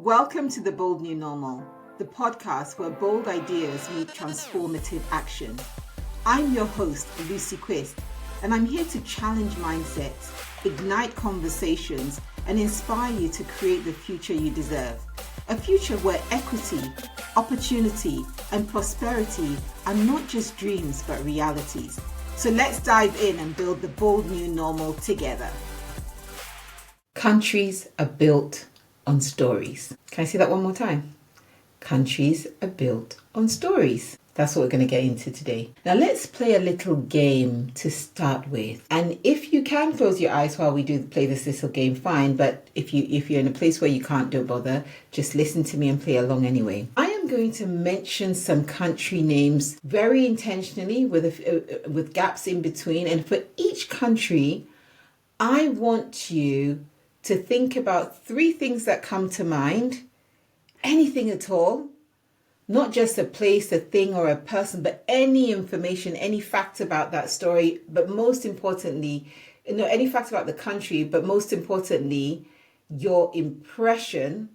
Welcome to The Bold New Normal, the podcast where bold ideas meet transformative action. I'm your host, Lucy Quist, and I'm here to challenge mindsets, ignite conversations, and inspire you to create the future you deserve. A future where equity, opportunity, and prosperity are not just dreams but realities. So let's dive in and build the bold new normal together. Countries are built on stories. Can I say that one more time? Countries are built on stories. That's what we're going to get into today. Now let's play a little game to start with. And if you can close your eyes while we play this little game, fine. But if you're in a place where you can't, don't bother. Just listen to me and play along anyway. I am going to mention some country names very intentionally with gaps in between. And for each country, I want you to think about 3 things that come to mind. Anything at all. Not just a place, a thing, or a person, but any information, any fact about that story. But most importantly, any fact about the country, but most importantly, your impression,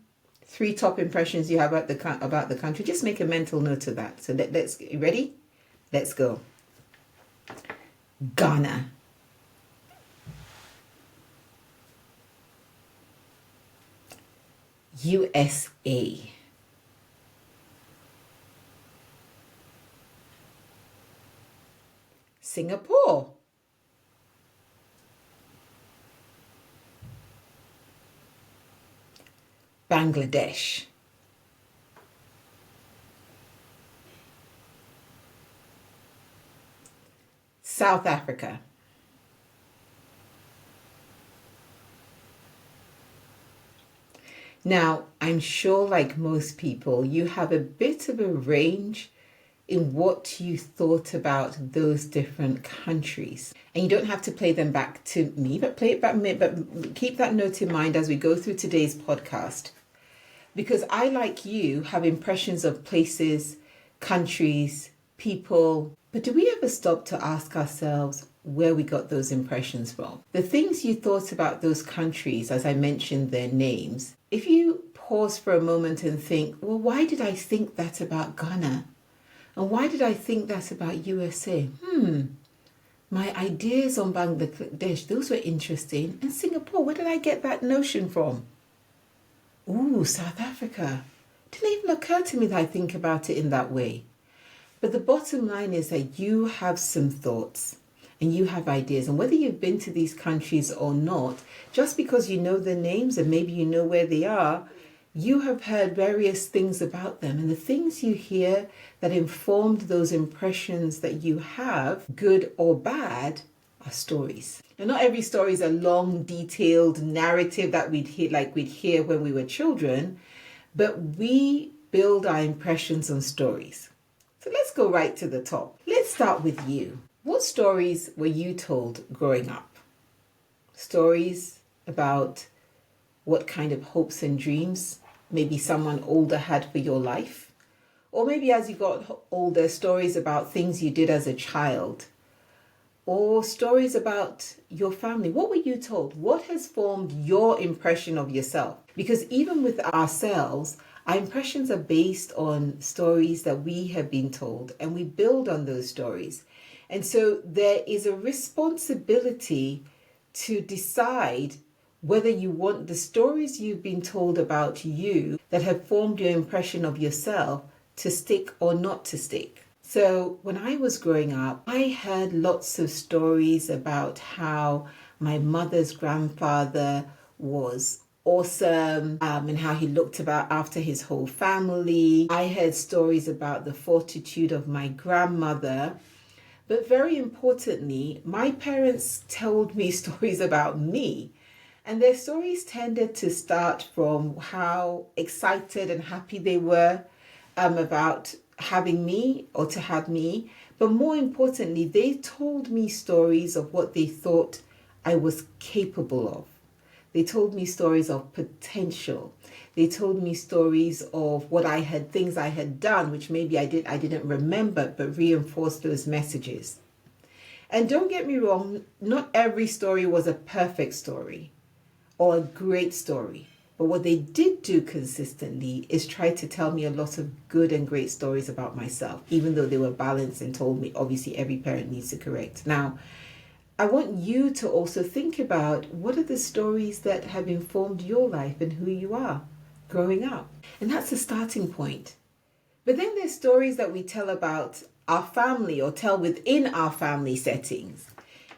3 top impressions you have about the country. Just make a mental note of that. So let's, you ready? Let's go. Ghana. USA. Singapore. Bangladesh. South Africa. Now, I'm sure like most people, you have a bit of a range in what you thought about those different countries. And you don't have to play them back to me, but keep that note in mind as we go through today's podcast. Because I, like you, have impressions of places, countries, people. But do we ever stop to ask ourselves where we got those impressions from? The things you thought about those countries, as I mentioned their names, if you pause for a moment and think, well, why did I think that about Ghana? And why did I think that about USA? My ideas on Bangladesh, those were interesting. And Singapore, where did I get that notion from? Ooh, South Africa. Didn't even occur to me that I think about it in that way. But the bottom line is that you have some thoughts and you have ideas. And whether you've been to these countries or not, just because you know the names and maybe you know where they are, you have heard various things about them. And the things you hear that informed those impressions that you have, good or bad, are stories. And not every story is a long, detailed narrative that we'd hear when we were children, but we build our impressions on stories. So let's go right to the top. Let's start with you. What stories were you told growing up? Stories about what kind of hopes and dreams maybe someone older had for your life? Or maybe as you got older, stories about things you did as a child? Or stories about your family? What were you told? What has formed your impression of yourself? Because even with ourselves, our impressions are based on stories that we have been told, and we build on those stories. And so there is a responsibility to decide whether you want the stories you've been told about you that have formed your impression of yourself to stick or not to stick. So when I was growing up, I heard lots of stories about how my mother's grandfather was awesome, and how he looked after his whole family. I heard stories about the fortitude of my grandmother. But very importantly, my parents told me stories about me. And their stories tended to start from how excited and happy they were about having me or to have me. But more importantly, they told me stories of what they thought I was capable of. They told me stories of potential. They told me stories of things I had done, which maybe I didn't remember, but reinforced those messages. And don't get me wrong, not every story was a perfect story or a great story. But what they did do consistently is try to tell me a lot of good and great stories about myself, even though they were balanced and told me, obviously, every parent needs to correct. Now, I want you to also think about what are the stories that have informed your life and who you are growing up. And that's the starting point. But then there's stories that we tell about our family or tell within our family settings.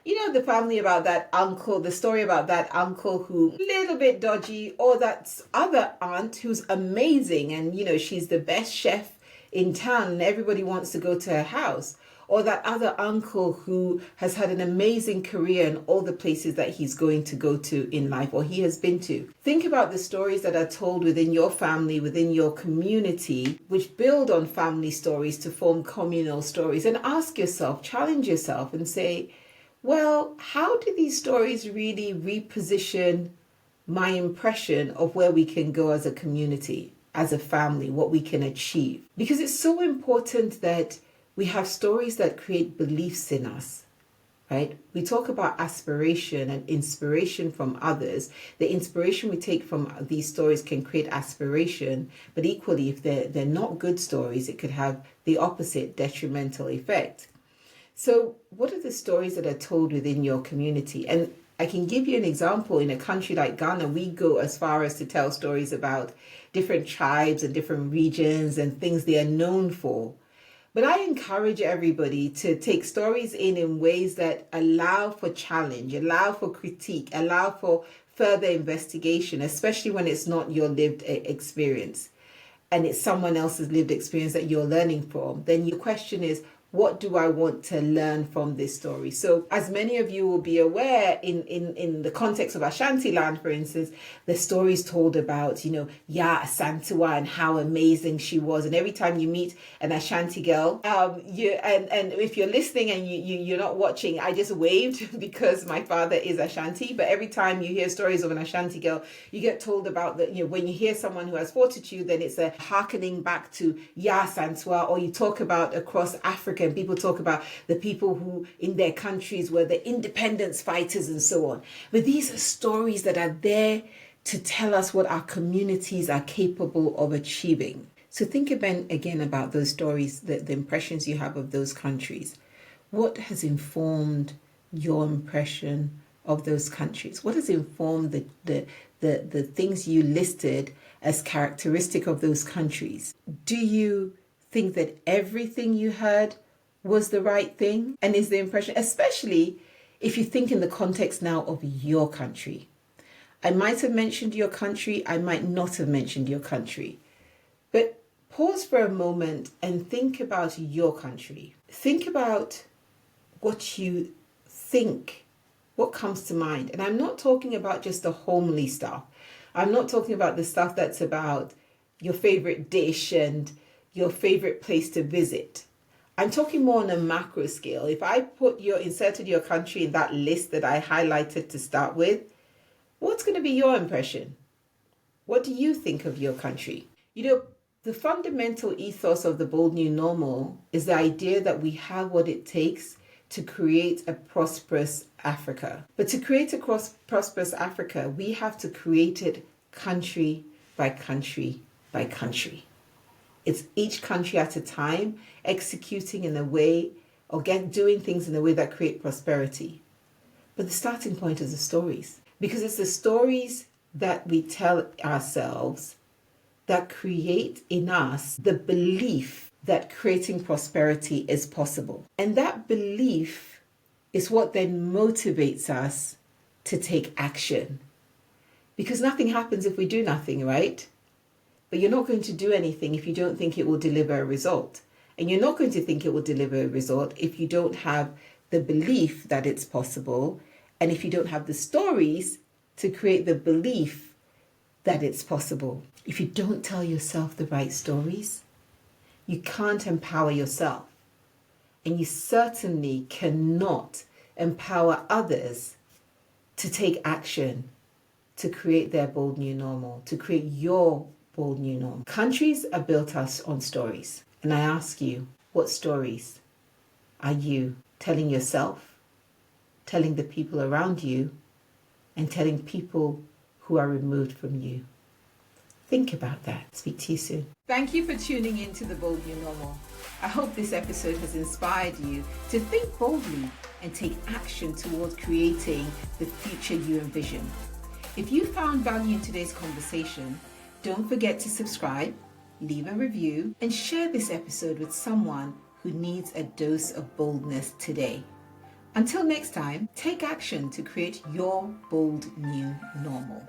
You know, the family about that uncle, the story about that uncle who a little bit dodgy, or that other aunt who's amazing and, you know, she's the best chef in town and everybody wants to go to her house. Or that other uncle who has had an amazing career in all the places that he's going to go to in life or he has been to. Think about the stories that are told within your family, within your community, which build on family stories to form communal stories. And ask yourself, challenge yourself and say, well, how do these stories really reposition my impression of where we can go as a community, as a family, what we can achieve? Because it's so important that we have stories that create beliefs in us, right? We talk about aspiration and inspiration from others. The inspiration we take from these stories can create aspiration, but equally, if they're not good stories, it could have the opposite detrimental effect. So what are the stories that are told within your community? And I can give you an example. In a country like Ghana, we go as far as to tell stories about different tribes and different regions and things they are known for. But I encourage everybody to take stories in ways that allow for challenge, allow for critique, allow for further investigation, especially when it's not your lived experience and it's someone else's lived experience that you're learning from. Then your question is, what do I want to learn from this story? So as many of you will be aware, in the context of Ashanti land, for instance, the stories told about, Ya Asantewa and how amazing she was. And every time you meet an Ashanti girl, and if you're listening and you're not watching, I just waved because my father is Ashanti. But every time you hear stories of an Ashanti girl, you get told about that, when you hear someone who has fortitude, then it's a hearkening back to Ya Asantewa, or you talk about across Africa, and people talk about the people who in their countries were the independence fighters and so on. But these are stories that are there to tell us what our communities are capable of achieving. So think again about those stories, the impressions you have of those countries. What has informed your impression of those countries? What has informed the things you listed as characteristic of those countries? Do you think that everything you heard was the right thing? And is the impression, especially if you think in the context now of your country? I might have mentioned your country, I might not have mentioned your country. But pause for a moment and think about your country. Think about what you think, what comes to mind. And I'm not talking about just the homely stuff. I'm not talking about the stuff that's about your favorite dish and your favorite place to visit. I'm talking more on a macro scale. If I inserted your country in that list that I highlighted to start with, what's going to be your impression? What do you think of your country? The fundamental ethos of the Bold New Normal is the idea that we have what it takes to create a prosperous Africa. But to create a prosperous Africa, we have to create it country by country by country. It's each country at a time, executing in a way or doing things in a way that create prosperity. But the starting point is the stories, because it's the stories that we tell ourselves that create in us the belief that creating prosperity is possible. And that belief is what then motivates us to take action. Because nothing happens if we do nothing, right? But you're not going to do anything if you don't think it will deliver a result. And you're not going to think it will deliver a result if you don't have the belief that it's possible, and if you don't have the stories to create the belief that it's possible. If you don't tell yourself the right stories, you can't empower yourself. And you certainly cannot empower others to take action to create their bold new normal, to create your bold new normal. Countries are built on stories. And I ask you, what stories are you telling yourself, telling the people around you, and telling people who are removed from you? Think about that. Speak to you soon. Thank you for tuning in to The Bold New Normal. I hope this episode has inspired you to think boldly and take action towards creating the future you envision. If you found value in today's conversation, don't forget to subscribe, leave a review, and share this episode with someone who needs a dose of boldness today. Until next time, take action to create your bold new normal.